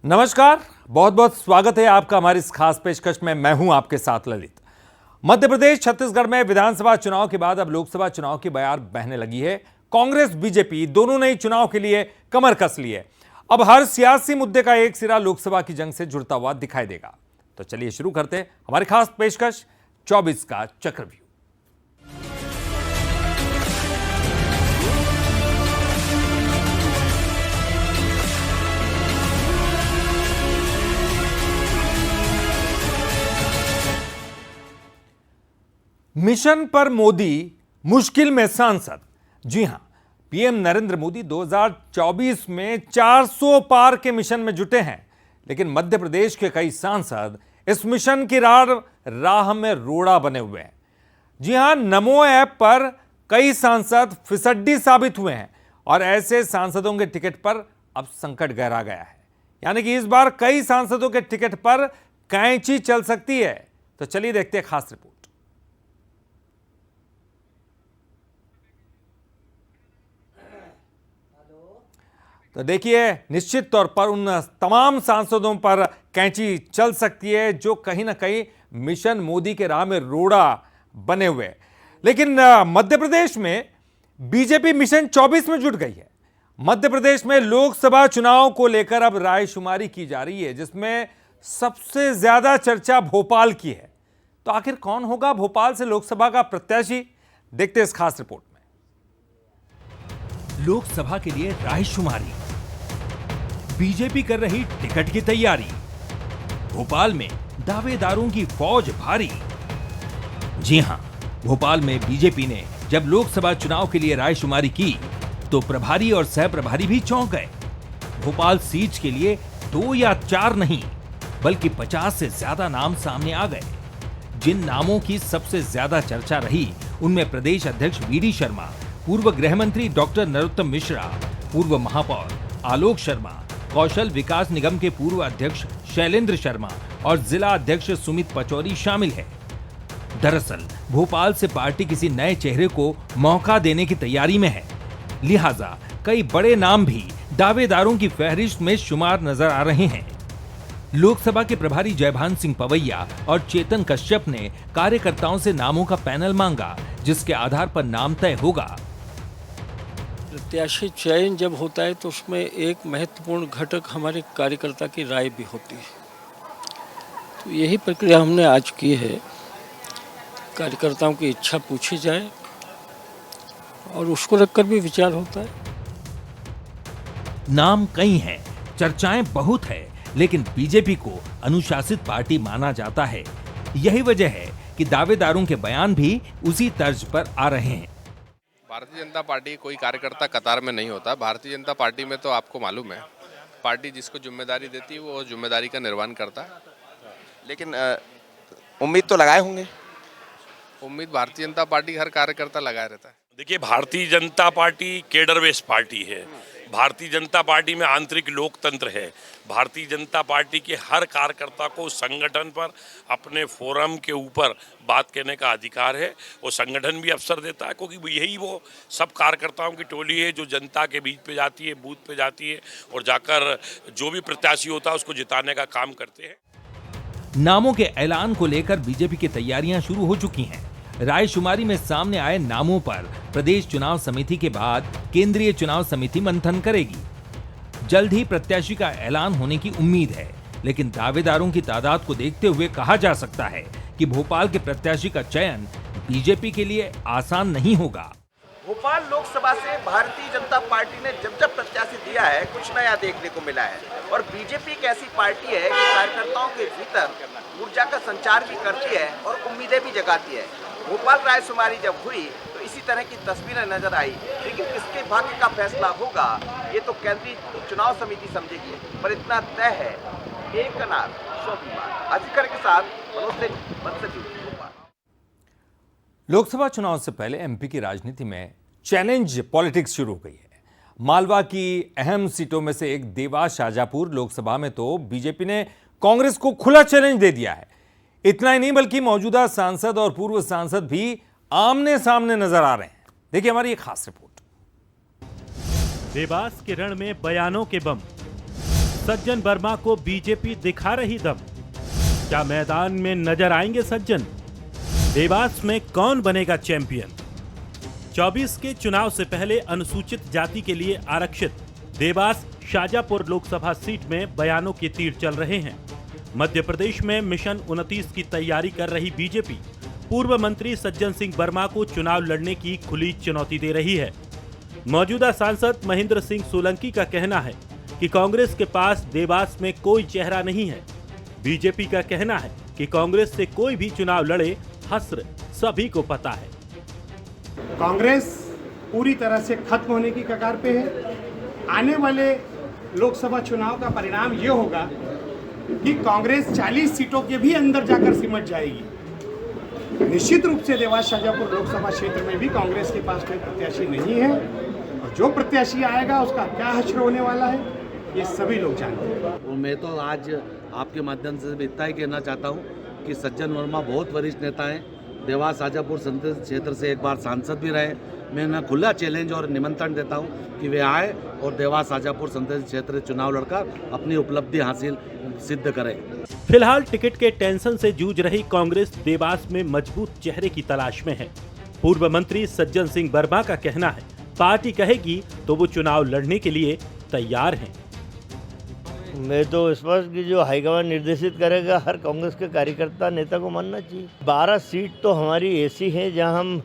नमस्कार, बहुत बहुत स्वागत है आपका हमारी इस खास पेशकश में। मैं हूं आपके साथ ललित। मध्य प्रदेश छत्तीसगढ़ में विधानसभा चुनाव के बाद अब लोकसभा चुनाव की बयार बहने लगी है। कांग्रेस बीजेपी दोनों ने ही चुनाव के लिए कमर कस ली है। अब हर सियासी मुद्दे का एक सिरा लोकसभा की जंग से जुड़ता हुआ दिखाई देगा। तो चलिए शुरू करते हैं हमारी खास पेशकश 24 का चक्रव्यूह। मिशन पर मोदी मुश्किल में सांसद। जी हां, पीएम नरेंद्र मोदी 2024 में 400 पार के मिशन में जुटे हैं, लेकिन मध्य प्रदेश के कई सांसद इस मिशन की राह में रोड़ा बने हुए हैं। जी हां, नमो ऐप पर कई सांसद फिसड्डी साबित हुए हैं और ऐसे सांसदों के टिकट पर अब संकट गहरा गया है। यानी कि इस बार कई सांसदों के टिकट पर कैंची चल सकती है। तो चलिए देखते हैं खास रिपोर्ट। तो देखिए, निश्चित तौर पर उन तमाम सांसदों पर कैंची चल सकती है जो कहीं ना कहीं मिशन मोदी के राह में रोड़ा बने हुए हैं। लेकिन मध्य प्रदेश में बीजेपी मिशन 24 में जुट गई है। मध्य प्रदेश में लोकसभा चुनाव को लेकर अब रायशुमारी की जा रही है, जिसमें सबसे ज्यादा चर्चा भोपाल की है। तो आखिर कौन होगा भोपाल से लोकसभा का प्रत्याशी, देखते हैं इस खास रिपोर्ट में। लोकसभा के लिए रायशुमारी, बीजेपी कर रही टिकट की तैयारी, भोपाल में दावेदारों की फौज भारी। जी हां, भोपाल में बीजेपी ने जब लोकसभा चुनाव के लिए रायशुमारी की तो प्रभारी और सह प्रभारी भी चौंक गए। भोपाल सीट के लिए 2 या 4 नहीं बल्कि 50 से ज्यादा नाम सामने आ गए। जिन नामों की सबसे ज्यादा चर्चा रही उनमें प्रदेश अध्यक्ष वीडी शर्मा, पूर्व गृह मंत्री डॉक्टर नरोत्तम मिश्रा, पूर्व महापौर आलोक शर्मा, कौशल विकास निगम के पूर्व अध्यक्ष शैलेंद्र शर्मा और जिला अध्यक्ष सुमित पचौरी शामिल है। दरअसल भोपाल से पार्टी किसी नए चेहरे को मौका देने की तैयारी में है, लिहाजा कई बड़े नाम भी दावेदारों की फहरिस्त में शुमार नजर आ रहे हैं। लोकसभा के प्रभारी जयभान सिंह पवैया और चेतन कश्यप ने कार्यकर्ताओं से नामों का पैनल मांगा, जिसके आधार पर नाम तय होगा। प्रत्याशी चयन जब होता है तो उसमें एक महत्वपूर्ण घटक हमारे कार्यकर्ता की राय भी होती है। तो यही प्रक्रिया हमने आज की है। कार्यकर्ताओं की इच्छा पूछी जाए और उसको रखकर भी विचार होता है। नाम कई हैं, चर्चाएं बहुत है, लेकिन बीजेपी को अनुशासित पार्टी माना जाता है। यही वजह है कि दावेदारों के बयान भी उसी तर्ज पर आ रहे हैं। भारतीय जनता पार्टी कोई कार्यकर्ता कतार में नहीं होता। भारतीय जनता पार्टी में तो आपको मालूम है, पार्टी जिसको जिम्मेदारी देती है वो जिम्मेदारी का निर्वहन करता है। लेकिन उम्मीद तो लगाए होंगे। उम्मीद भारतीय जनता पार्टी हर कार्यकर्ता लगाए रहता है। देखिए, Bharatiya Janata party cadre based party है। भारतीय जनता पार्टी में आंतरिक लोकतंत्र है। भारतीय जनता पार्टी के हर कार्यकर्ता को संगठन पर अपने फोरम के ऊपर बात कहने का अधिकार है। वो संगठन भी अवसर देता है, क्योंकि यही वो सब कार्यकर्ताओं की टोली है जो जनता के बीच पे जाती है, बूथ पे जाती है और जाकर जो भी प्रत्याशी होता है उसको जिताने का काम करते हैं। नामों के ऐलान को लेकर बीजेपी की तैयारियां शुरू हो चुकी हैं। रायशुमारी में सामने आए नामों पर प्रदेश चुनाव समिति के बाद केंद्रीय चुनाव समिति मंथन करेगी। जल्द ही प्रत्याशी का ऐलान होने की उम्मीद है, लेकिन दावेदारों की तादाद को देखते हुए कहा जा सकता है कि भोपाल के प्रत्याशी का चयन बीजेपी के लिए आसान नहीं होगा। भोपाल लोकसभा से भारतीय जनता पार्टी ने जब प्रत्याशी दिया है, कुछ नया देखने को मिला है। और बीजेपी एक ऐसी पार्टी है कि कार्यकर्ताओं के भीतर ऊर्जा का संचार भी करती है और उम्मीदें भी जगाती है। भोपाल रायशुमारी जब हुई तो इसी तरह की तस्वीरें नजर आई, लेकिन किसके भाग्य का फैसला होगा ये तो केंद्रीय चुनाव समिति समझेगी। पर इतना तय है, एक अनार 100 बीमार। अधिकार के साथ मनोज सिंह, भोपाल। लोकसभा चुनाव से पहले एमपी की राजनीति में चैलेंज पॉलिटिक्स शुरू हो गई है। मालवा की अहम सीटों में से एक देवास शाजापुर लोकसभा में तो बीजेपी ने कांग्रेस को खुला चैलेंज दे दिया है। इतना ही नहीं बल्कि मौजूदा सांसद और पूर्व सांसद भी आमने सामने नजर आ रहे हैं। देखिए हमारी एक खास रिपोर्ट। देवास के रण में बयानों के बम, सज्जन वर्मा को बीजेपी दिखा रही दम। क्या मैदान में नजर आएंगे सज्जन? देवास में कौन बनेगा चैंपियन? 24 के चुनाव से पहले अनुसूचित जाति के लिए आरक्षित देवास शाजापुर लोकसभा सीट में बयानों के तीर चल रहे हैं। मध्य प्रदेश में मिशन 29 की तैयारी कर रही बीजेपी पूर्व मंत्री सज्जन सिंह वर्मा को चुनाव लड़ने की खुली चुनौती दे रही है। मौजूदा सांसद महेंद्र सिंह सोलंकी का कहना है कि कांग्रेस के पास देवास में कोई चेहरा नहीं है। बीजेपी का कहना है कि कांग्रेस से कोई भी चुनाव लड़े, हस्र सभी को पता है। कांग्रेस पूरी तरह से खत्म होने की कगार पे है। आने वाले लोकसभा चुनाव का परिणाम ये होगा कि कांग्रेस 40 सीटों के भी अंदर जाकर सिमट जाएगी। निश्चित रूप से देवास शाजापुर लोकसभा क्षेत्र में भी कांग्रेस के पास कोई प्रत्याशी नहीं है और जो प्रत्याशी आएगा उसका क्या हश्र होने वाला है ये सभी लोग जानते हैं। और मैं तो आज आपके माध्यम से इतना ही कहना चाहता हूँ कि सज्जन वर्मा बहुत वरिष्ठ नेता हैं। देवास शाजापुर संसदीय क्षेत्र से एक बार सांसद भी रहे। मैं उन्हें खुला चैलेंज और निमंत्रण देता हूं कि वे आए और देवास शाजापुर संसदीय क्षेत्र चुनाव लड़कर अपनी उपलब्धि हासिल सिद्ध करें। फिलहाल टिकट के टेंशन से जूझ रही कांग्रेस देवास में मजबूत चेहरे की तलाश में है। पूर्व मंत्री सज्जन सिंह वर्मा का कहना है पार्टी कहेगी तो वो चुनाव लड़ने के लिए तैयार हैं। मैं तो स्पष्ट कि जो हाईकमान निर्देशित करेगा हर कांग्रेस के कार्यकर्ता नेता को मानना चाहिए। 12 सीट तो हमारी ऐसी है जहां हम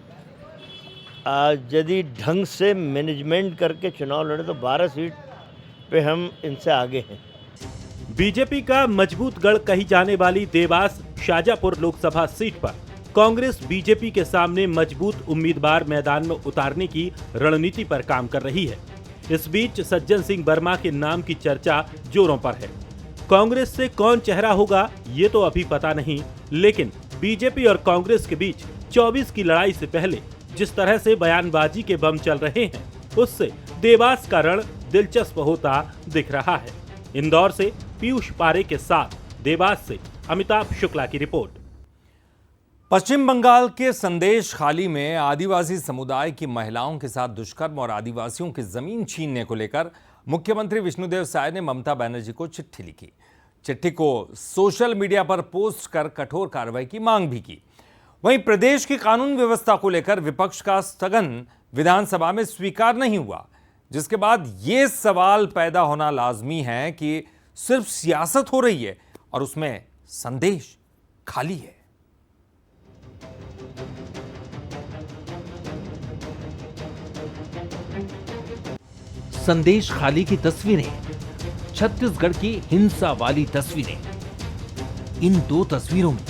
यदि ढंग से मैनेजमेंट करके चुनाव लड़े तो 12 सीट पे हम इनसे आगे हैं। बीजेपी का मजबूत गढ़ कही जाने वाली देवास शाजापुर लोकसभा सीट पर कांग्रेस बीजेपी के सामने मजबूत उम्मीदवार मैदान में उतारने की रणनीति पर काम कर रही है। इस बीच सज्जन सिंह वर्मा के नाम की चर्चा जोरों पर है। कांग्रेस से कौन चेहरा होगा ये तो अभी पता नहीं, लेकिन बीजेपी और कांग्रेस के बीच 24 की लड़ाई से पहले जिस तरह से बयानबाजी के बम चल रहे हैं उससे देवास का रण दिलचस्प होता दिख रहा है। इंदौर से पीयूष पारे के साथ देवास से अमिताभ शुक्ला की रिपोर्ट। पश्चिम बंगाल के संदेश खाली में आदिवासी समुदाय की महिलाओं के साथ दुष्कर्म और आदिवासियों की जमीन छीनने को लेकर मुख्यमंत्री विष्णुदेव साय ने ममता बनर्जी को चिट्ठी लिखी। चिट्ठी को सोशल मीडिया पर पोस्ट कर कठोर कार्रवाई की मांग भी की। वहीं प्रदेश की कानून व्यवस्था को लेकर विपक्ष का स्थगन विधानसभा में स्वीकार नहीं हुआ, जिसके बाद ये सवाल पैदा होना लाजमी है कि सिर्फ सियासत हो रही है और उसमें संदेश खाली है। संदेश खाली की तस्वीरें, छत्तीसगढ़ की हिंसा वाली तस्वीरें। इन दो तस्वीरों में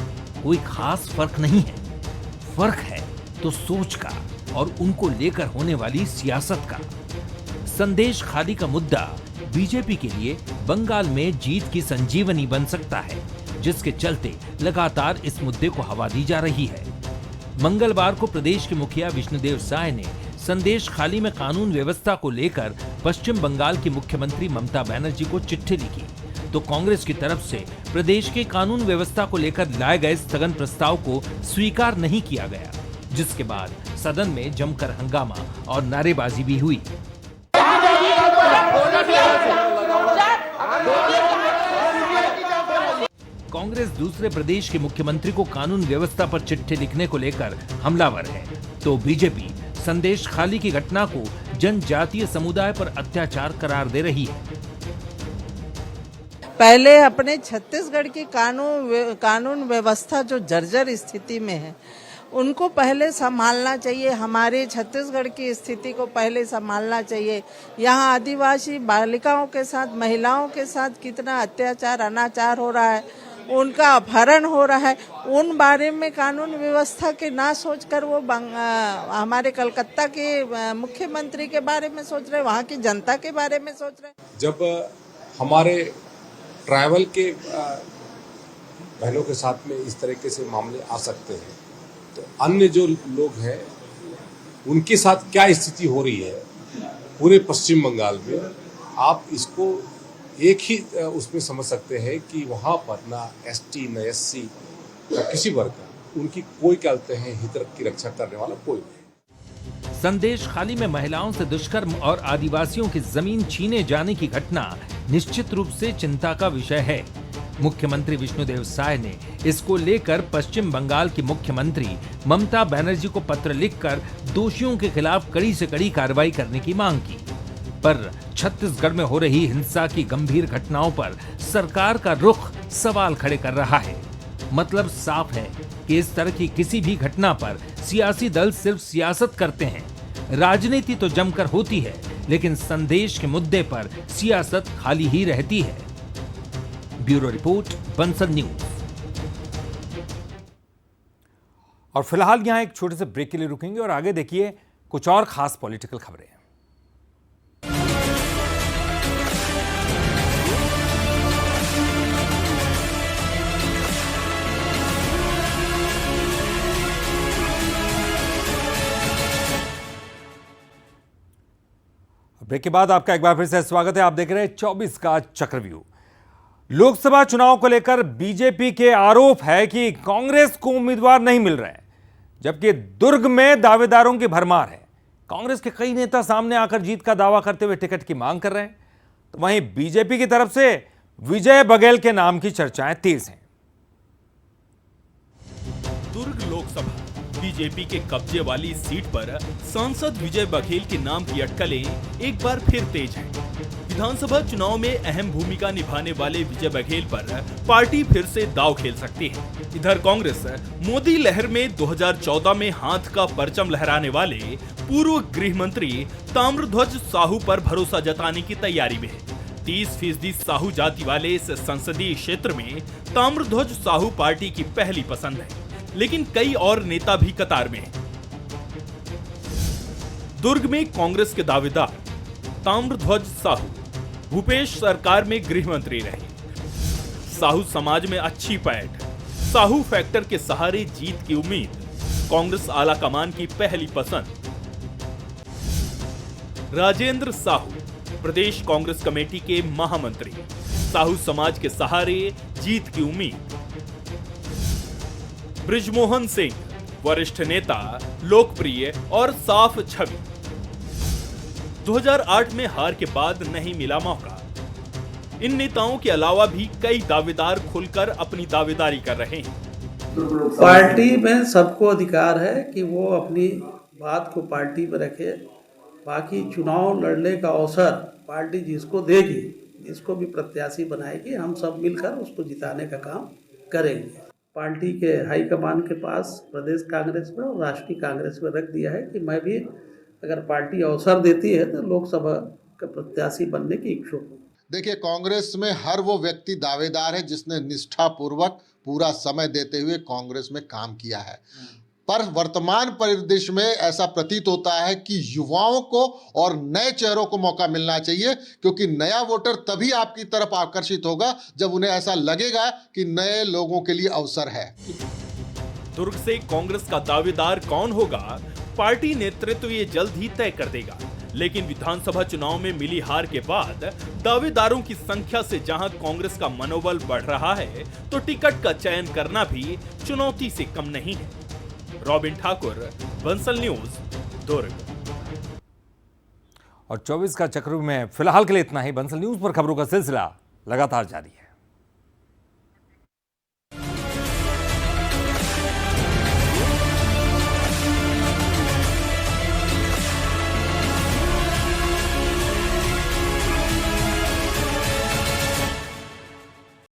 कोई खास फर्क नहीं है। फर्क है तो सोच का और उनको लेकर होने वाली सियासत का। संदेश खाली का मुद्दा बीजेपी के लिए बंगाल में जीत की संजीवनी बन सकता है, जिसके चलते लगातार इस मुद्दे को हवा दी जा रही है। मंगलवार को प्रदेश के मुखिया विष्णुदेव साय ने संदेश खाली में कानून व्यवस्था को लेकर पश्चिम बंगाल की मुख्यमंत्री ममता बनर्जी को चिट्ठी लिखी, तो कांग्रेस की तरफ से प्रदेश के कानून व्यवस्था को लेकर लाए गए स्थगन प्रस्ताव को स्वीकार नहीं किया गया, जिसके बाद सदन में जमकर हंगामा और नारेबाजी भी हुई। कांग्रेस दूसरे प्रदेश के मुख्यमंत्री को कानून व्यवस्था पर चिट्ठी लिखने को लेकर हमलावर है, तो बीजेपी संदेश खाली की घटना को जनजातीय समुदाय पर अत्याचार करार दे रही है। पहले अपने छत्तीसगढ़ की कानून व्यवस्था जो जर्जर स्थिति में है उनको पहले संभालना चाहिए। हमारे छत्तीसगढ़ की स्थिति को पहले संभालना चाहिए। यहाँ आदिवासी बालिकाओं के साथ, महिलाओं के साथ कितना अत्याचार, अनाचार हो रहा है, उनका अपहरण हो रहा है, उन बारे में कानून व्यवस्था के ना सोचकर वो हमारे कलकत्ता के मुख्यमंत्री के बारे में सोच रहे, वहाँ की जनता के बारे में सोच रहे। जब हमारे ट्राइबल के बहनों के साथ में इस तरीके से मामले आ सकते हैं, तो अन्य जो लोग हैं उनके साथ क्या स्थिति हो रही है पूरे पश्चिम बंगाल में, आप इसको एक ही उसमें समझ सकते हैं कि वहाँ पर ना एसटी ना एससी ना किसी वर्ग का उनकी कोई कहते हैं हित की रक्षा करने वाला कोई नहीं। संदेश खाली में महिलाओं से दुष्कर्म और आदिवासियों की जमीन छीने जाने की घटना निश्चित रूप से चिंता का विषय है। मुख्यमंत्री विष्णुदेव साय ने इसको लेकर पश्चिम बंगाल की मुख्यमंत्री ममता बनर्जी को पत्र लिखकर दोषियों के खिलाफ कड़ी से कड़ी कार्रवाई करने की मांग की। पर छत्तीसगढ़ में हो रही हिंसा की गंभीर घटनाओं पर सरकार का रुख सवाल खड़े कर रहा है। मतलब साफ है कि इस तरह की किसी भी घटना पर सियासी दल सिर्फ सियासत करते हैं। राजनीति तो जमकर होती है, लेकिन संदेश के मुद्दे पर सियासत खाली ही रहती है। Bureau report, Bansal news. और फिलहाल यहां एक छोटे से ब्रेक के लिए रुकेंगे और आगे देखिए कुछ और खास पॉलिटिकल खबरें। ब्रेक के बाद आपका एक बार फिर से स्वागत है। आप देख रहे हैं 24 का चक्रव्यूह। लोकसभा चुनाव को लेकर बीजेपी के आरोप है कि कांग्रेस को उम्मीदवार नहीं मिल रहे हैं, जबकि दुर्ग में दावेदारों की भरमार है। कांग्रेस के कई नेता सामने आकर जीत का दावा करते हुए टिकट की मांग कर रहे हैं, तो वहीं बीजेपी की तरफ से विजय बघेल के नाम की चर्चाएं तेज हैं। दुर्ग लोकसभा बीजेपी के कब्जे वाली सीट पर सांसद विजय बघेल के नाम की अटकलें एक बार फिर तेज हैं। विधानसभा चुनाव में अहम भूमिका निभाने वाले विजय बघेल पर पार्टी फिर से दांव खेल सकती है। इधर कांग्रेस मोदी लहर में 2014 में हाथ का परचम लहराने वाले पूर्व गृह मंत्री ताम्रध्वज साहू पर भरोसा जताने की तैयारी में है। 30% साहू जाति वाले इस संसदीय क्षेत्र में ताम्रध्वज साहू पार्टी की पहली पसंद है, लेकिन कई और नेता भी कतार में हैं। दुर्ग में कांग्रेस के दावेदार ताम्रध्वज साहू भूपेश सरकार में गृह मंत्री रहे। साहू समाज में अच्छी पैठ, साहू फैक्टर के सहारे जीत की उम्मीद, कांग्रेस आला कमान की पहली पसंद। राजेंद्र साहू प्रदेश कांग्रेस कमेटी के महामंत्री, साहू समाज के सहारे जीत की उम्मीद। बृजमोहन सिंह वरिष्ठ नेता, लोकप्रिय और साफ छवि। 2008 में हार के बाद नहीं मिला मौका। इन नेताओं के अलावा भी कई दावेदार खुलकर अपनी दावेदारी कर रहे हैं। पार्टी में सबको अधिकार है कि वो अपनी बात को पार्टी में रखे। बाकी चुनाव लड़ने का अवसर पार्टी जिसको देगी, जिसको भी प्रत्याशी बनाएगी, हम सब मिलकर उसको जिताने का काम करेंगे। पार्टी के हाईकमान के पास प्रदेश कांग्रेस में और राष्ट्रीय कांग्रेस में रख दिया है कि मैं भी अगर पार्टी अवसर देती है तो लोकसभा का प्रत्याशी बनने की इच्छुक हूँ। देखिए, कांग्रेस में हर वो व्यक्ति दावेदार है जिसने निष्ठापूर्वक पूरा समय देते हुए कांग्रेस में काम किया है, पर वर्तमान परिदृश्य में ऐसा प्रतीत होता है कि युवाओं को और नए चेहरों को मौका मिलना चाहिए, क्योंकि नया वोटर तभी आपकी तरफ आकर्षित होगा जब उन्हें ऐसा लगेगा कि नए लोगों के लिए अवसर है। दुर्ग से कांग्रेस का दावेदार कौन होगा, पार्टी नेतृत्व ये जल्द ही तय कर देगा। लेकिन विधानसभा चुनाव में मिली हार के बाद दावेदारों की संख्या से जहां कांग्रेस का मनोबल बढ़ रहा है, तो टिकट का चयन करना भी चुनौती से कम नहीं है। रॉबिन ठाकुर, बंसल न्यूज, दुर्ग। और 24 का चक्रव्यूह में फिलहाल के लिए इतना ही। बंसल न्यूज पर खबरों का सिलसिला लगातार जारी है।